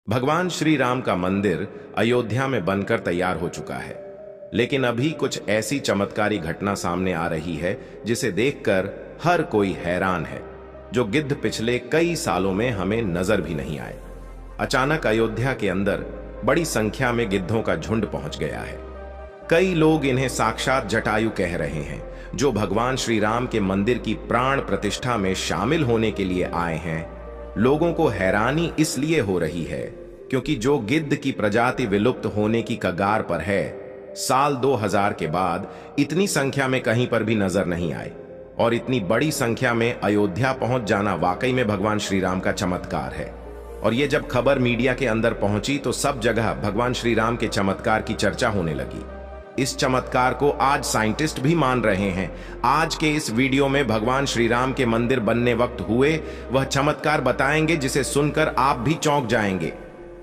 भगवान श्री राम का मंदिर अयोध्या में बनकर तैयार हो चुका है, लेकिन अभी कुछ ऐसी चमत्कारी घटना सामने आ रही है जिसे देखकर हर कोई हैरान है, जो गिद्ध पिछले कई सालों में हमें नजर भी नहीं आए। अचानक अयोध्या के अंदर बड़ी संख्या में गिद्धों का झुंड पहुंच गया है। कई लोग इन्हें साक्षात जटायु कह रहे हैं, जो भगवान श्री राम के मंदिर की प्राण प्रतिष्ठा में शामिल होने के लिए आए हैं। लोगों को हैरानी इसलिए हो रही है क्योंकि जो गिद्ध की प्रजाति विलुप्त होने की कगार पर है, साल 2000 के बाद इतनी संख्या में कहीं पर भी नजर नहीं आए, और इतनी बड़ी संख्या में अयोध्या पहुंच जाना वाकई में भगवान श्री राम का चमत्कार है। और ये जब खबर मीडिया के अंदर पहुंची तो सब जगह भगवान श्री राम के चमत्कार की चर्चा होने लगी। इस चमत्कार को आज साइंटिस्ट भी मान रहे हैं। आज के इस वीडियो में भगवान श्री राम के मंदिर बनने वक्त हुए वह चमत्कार बताएंगे जिसे सुनकर आप भी चौंक जाएंगे।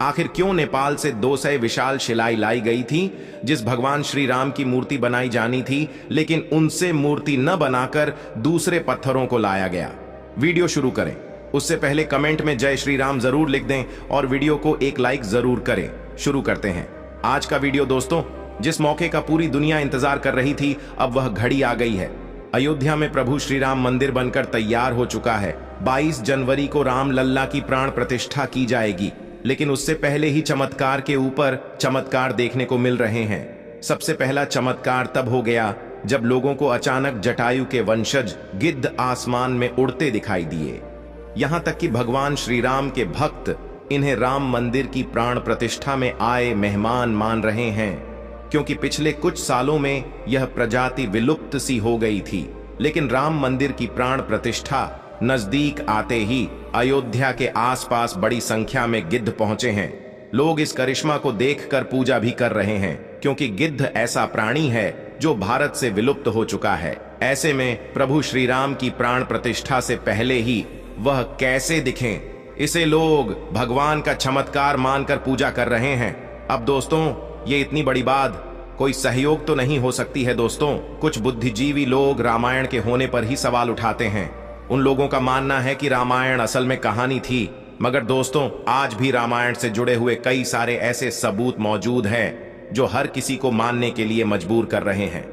आखिर क्यों नेपाल से 200 विशाल शिलाएं लाई गई थी, जिस भगवान श्री राम की मूर्ति बनाई जानी थी, लेकिन उनसे मूर्ति न बनाकर दूसरे पत्थरों को लाया गया। वीडियो शुरू करें उससे पहले कमेंट में जय श्री राम जरूर लिख दें और वीडियो को एक लाइक जरूर करें। शुरू करते हैं आज का वीडियो। दोस्तों, जिस मौके का पूरी दुनिया इंतजार कर रही थी, अब वह घड़ी आ गई है। अयोध्या में प्रभु श्री राम मंदिर बनकर तैयार हो चुका है। 22 जनवरी को राम लल्ला की प्राण प्रतिष्ठा की जाएगी, लेकिन उससे पहले ही चमत्कार के ऊपर चमत्कार देखने को मिल रहे हैं। सबसे पहला चमत्कार तब हो गया जब लोगों को अचानक जटायु के वंशज गिद्ध आसमान में उड़ते दिखाई दिए। यहां तक कि भगवान श्री राम के भक्त इन्हें राम मंदिर की प्राण प्रतिष्ठा में आए मेहमान मान रहे हैं, क्योंकि पिछले कुछ सालों में यह प्रजाति विलुप्त सी हो गई थी। लेकिन राम मंदिर की प्राण प्रतिष्ठा नजदीक आते ही अयोध्या के आसपास बड़ी संख्या में गिद्ध पहुंचे हैं। लोग इस करिश्मा को देखकर पूजा भी कर रहे हैं, क्योंकि गिद्ध ऐसा प्राणी है जो भारत से विलुप्त हो चुका है। ऐसे में प्रभु श्री राम की प्राण प्रतिष्ठा से पहले ही वह कैसे दिखें, इसे लोग भगवान का चमत्कार मानकर पूजा कर रहे हैं। अब दोस्तों, ये इतनी बड़ी बात कोई सहयोग तो नहीं हो सकती है। दोस्तों, कुछ बुद्धिजीवी लोग रामायण के होने पर ही सवाल उठाते हैं। उन लोगों का मानना है कि रामायण असल में कहानी थी, मगर दोस्तों, आज भी रामायण से जुड़े हुए कई सारे ऐसे सबूत मौजूद हैं जो हर किसी को मानने के लिए मजबूर कर रहे हैं।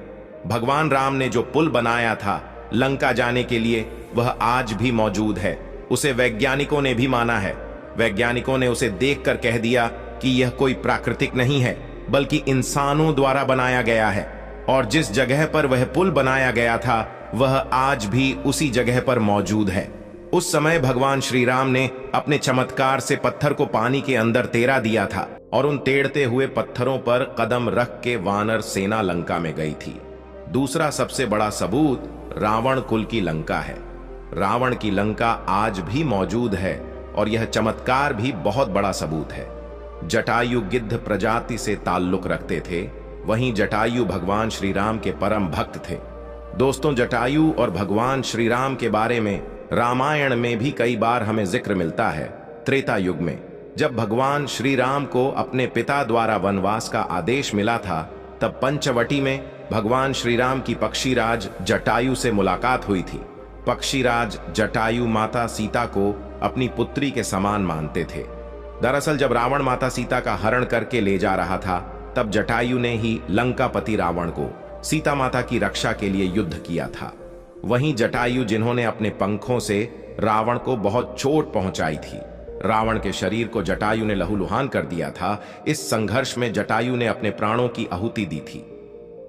भगवान राम ने जो पुल बनाया था लंका जाने के लिए, वह आज भी मौजूद है। उसे वैज्ञानिकों ने भी माना है। वैज्ञानिकों ने उसे देखकर कह दिया कि यह कोई प्राकृतिक नहीं है, बल्कि इंसानों द्वारा बनाया गया है। और जिस जगह पर वह पुल बनाया गया था, वह आज भी उसी जगह पर मौजूद है। उस समय भगवान श्री राम ने अपने चमत्कार से पत्थर को पानी के अंदर तेरा दिया था, और उन तेड़ते हुए पत्थरों पर कदम रख के वानर सेना लंका में गई थी। दूसरा सबसे बड़ा सबूत रावण कुल की लंका है। रावण की लंका आज भी मौजूद है, और यह चमत्कार भी बहुत बड़ा सबूत है। जटायु गिद्ध प्रजाति से ताल्लुक रखते थे, वहीं जटायु भगवान श्री राम के परम भक्त थे। दोस्तों, जटायु और भगवान श्री राम के बारे में रामायण में भी कई बार हमें जिक्र मिलता है। त्रेता युग में जब भगवान श्री राम को अपने पिता द्वारा वनवास का आदेश मिला था, तब पंचवटी में भगवान श्री राम की पक्षीराज जटायु से मुलाकात हुई थी। पक्षीराज जटायु माता सीता को अपनी पुत्री के समान मानते थे। दरअसल जब रावण माता सीता का हरण करके ले जा रहा था, तब जटायु ने ही लंकापति रावण को सीता माता की रक्षा के लिए युद्ध किया था। वहीं जटायु, जिन्होंने अपने पंखों से रावण को बहुत चोट पहुंचाई थी, रावण के शरीर को जटायु ने लहूलुहान कर दिया था। इस संघर्ष में जटायु ने अपने प्राणों की आहुति दी थी।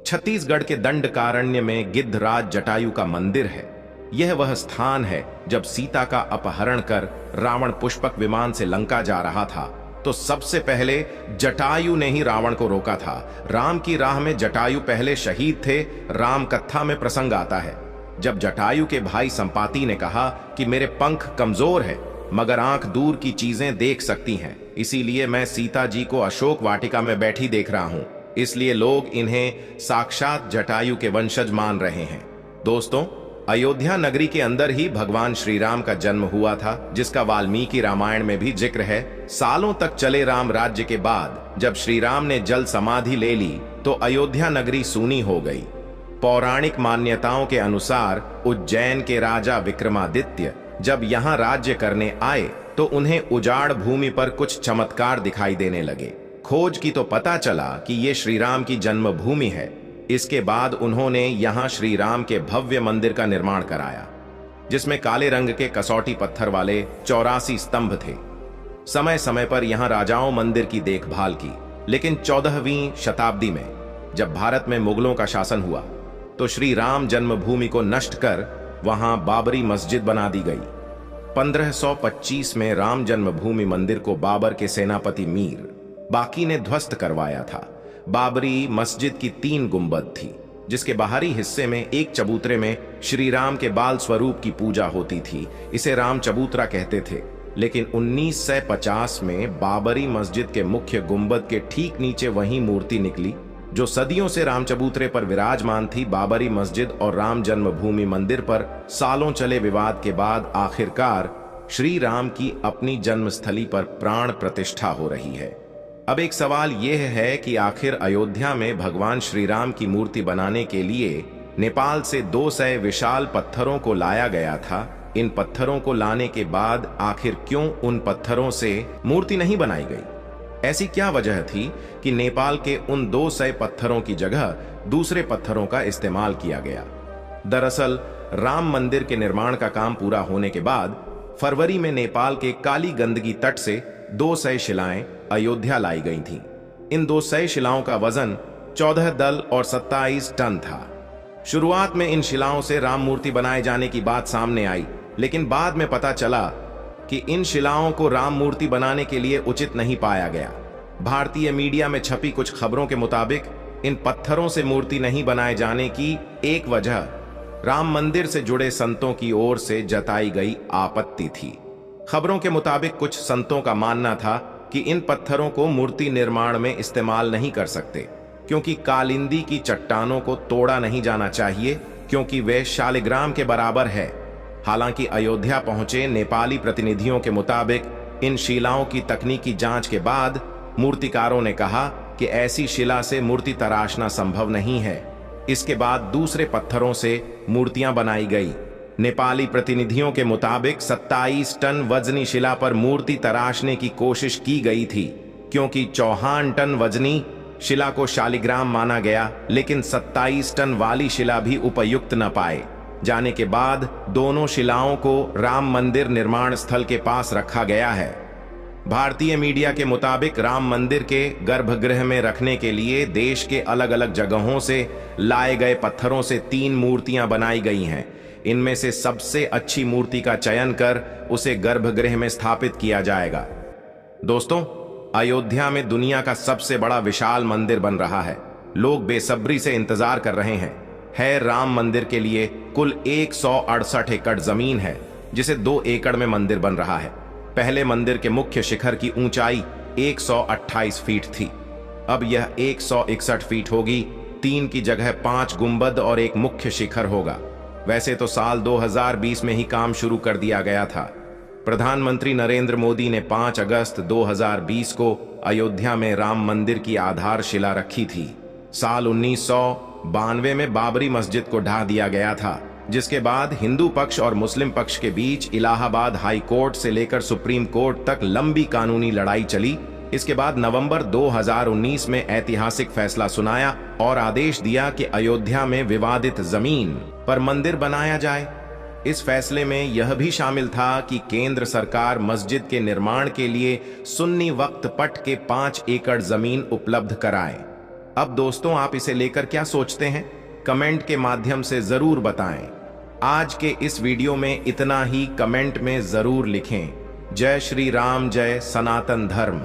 छत्तीसगढ़ के दंडकारण्य में गिद्धराज जटायु का मंदिर है। यह वह स्थान है जब सीता का अपहरण कर रावण पुष्पक विमान से लंका जा रहा था, तो सबसे पहले जटायु ने ही रावण को रोका था। राम की राह में जटायु पहले शहीद थे। राम कथा में प्रसंग आता है जब जटायु के भाई संपाति ने कहा कि मेरे पंख कमजोर है, मगर आंख दूर की चीजें देख सकती हैं, इसीलिए मैं सीता जी को अशोक वाटिका में बैठी देख रहा हूं। इसलिए लोग इन्हें साक्षात जटायु के वंशज मान रहे हैं। दोस्तों, अयोध्या नगरी के अंदर ही भगवान श्री राम का जन्म हुआ था, जिसका वाल्मीकि रामायण में भी जिक्र है। सालों तक चले राम राज्य के बाद जब श्री राम ने जल समाधि ले ली, तो अयोध्या नगरी सूनी हो गई। पौराणिक मान्यताओं के अनुसार उज्जैन के राजा विक्रमादित्य जब यहाँ राज्य करने आए, तो उन्हें उजाड़ भूमि पर कुछ चमत्कार दिखाई देने लगे। खोज की तो पता चला कि ये श्री राम की जन्मभूमि है। इसके बाद उन्होंने यहाँ श्री राम के भव्य मंदिर का निर्माण कराया, जिसमें काले रंग के कसौटी पत्थर वाले 84 स्तंभ थे। समय समय पर यहाँ राजाओं मंदिर की देखभाल की, लेकिन 14वीं शताब्दी में जब भारत में मुगलों का शासन हुआ तो श्री राम जन्मभूमि को नष्ट कर वहां बाबरी मस्जिद बना दी गई। 1525 में राम जन्मभूमि मंदिर को बाबर के सेनापति मीर बाकी ने ध्वस्त करवाया था। बाबरी मस्जिद की 3 गुंबद थी, जिसके बाहरी हिस्से में एक चबूतरे में श्री राम के बाल स्वरूप की पूजा होती थी। इसे राम चबूतरा कहते थे। लेकिन 1950 में बाबरी मस्जिद के मुख्य गुंबद के ठीक नीचे वही मूर्ति निकली जो सदियों से राम चबूतरे पर विराजमान थी। बाबरी मस्जिद और राम जन्मभूमि मंदिर पर सालों चले विवाद के बाद आखिरकार श्री राम की अपनी जन्मस्थली पर प्राण प्रतिष्ठा हो रही है। अब एक सवाल यह है कि आखिर अयोध्या में भगवान श्री राम की मूर्ति बनाने के लिए नेपाल से 200 विशाल पत्थरों को लाया गया था। इन पत्थरों को लाने के बाद आखिर क्यों उन पत्थरों से मूर्ति नहीं बनाई गई? ऐसी क्या वजह थी कि नेपाल के उन 200 पत्थरों की जगह दूसरे पत्थरों का इस्तेमाल किया गया? दरअसल राम मंदिर के निर्माण का काम पूरा होने के बाद फरवरी में नेपाल के काली गंदगी तट से 200 शिलाएं अयोध्या लाई गई थीं। इन 200 शिलाओं का वजन 14 दल और 27 टन था। शुरुआत में इन शिलाओं से राम मूर्ति बनाए जाने की बात सामने आई, लेकिन बाद में पता चला कि इन शिलाओं को राम मूर्ति बनाने के लिए उचित नहीं पाया गया। भारतीय मीडिया में छपी कुछ खबरों के मुताबिक इन पत्थरों से मूर्ति नहीं बनाए जाने की एक वजह राम मंदिर से जुड़े संतों की ओर से जताई गई आपत्ति थी। खबरों के मुताबिक कुछ संतों का मानना था कि इन पत्थरों को मूर्ति निर्माण में इस्तेमाल नहीं कर सकते, क्योंकि कालिंदी की चट्टानों को तोड़ा नहीं जाना चाहिए, क्योंकि वे शालिग्राम के बराबर है। हालांकि अयोध्या पहुंचे नेपाली प्रतिनिधियों के मुताबिक इन शिलाओं की तकनीकी जांच के बाद मूर्तिकारों ने कहा कि ऐसी शिला से मूर्ति तराशना संभव नहीं है। इसके बाद दूसरे पत्थरों से मूर्तियां बनाई गई। नेपाली प्रतिनिधियों के मुताबिक 27 टन वजनी शिला पर मूर्ति तराशने की कोशिश की गई थी, क्योंकि 54 टन वजनी शिला को शालिग्राम माना गया, लेकिन 27 टन वाली शिला भी उपयुक्त न पाए जाने के बाद दोनों शिलाओं को राम मंदिर निर्माण स्थल के पास रखा गया है। भारतीय मीडिया के मुताबिक राम मंदिर के गर्भगृह में रखने के लिए देश के अलग अलग जगहों से लाए गए पत्थरों से 3 मूर्तियां बनाई गई हैं। इनमें से सबसे अच्छी मूर्ति का चयन कर उसे गर्भगृह में स्थापित किया जाएगा। दोस्तों, अयोध्या में दुनिया का सबसे बड़ा विशाल मंदिर बन रहा है। लोग बेसब्री से इंतजार कर रहे हैं। राम मंदिर के लिए कुल 168 एकड़ जमीन है, जिसे 2 एकड़ में मंदिर बन रहा है। पहले मंदिर के मुख्य शिखर की ऊंचाई 128 फीट थी, अब यह 161 फीट होगी। 3 की जगह 5 गुंबद और एक मुख्य शिखर होगा। वैसे तो साल 2020 में ही काम शुरू कर दिया गया था। प्रधानमंत्री नरेंद्र मोदी ने 5 अगस्त 2020 को अयोध्या में राम मंदिर की आधारशिला रखी थी। साल 1992 में बाबरी मस्जिद को ढा दिया गया था, जिसके बाद हिंदू पक्ष और मुस्लिम पक्ष के बीच इलाहाबाद हाई कोर्ट से लेकर सुप्रीम कोर्ट तक लंबी कानूनी लड़ाई चली। इसके बाद नवंबर 2019 में ऐतिहासिक फैसला सुनाया और आदेश दिया कि अयोध्या में विवादित जमीन पर मंदिर बनाया जाए। इस फैसले में यह भी शामिल था कि केंद्र सरकार मस्जिद के निर्माण के लिए सुन्नी वक्फ पट के 5 एकड़ जमीन उपलब्ध कराए। अब दोस्तों, आप इसे लेकर क्या सोचते हैं? कमेंट के माध्यम से जरूर बताएं। आज के इस वीडियो में इतना ही। कमेंट में जरूर लिखें। जय श्री राम, जय सनातन धर्म।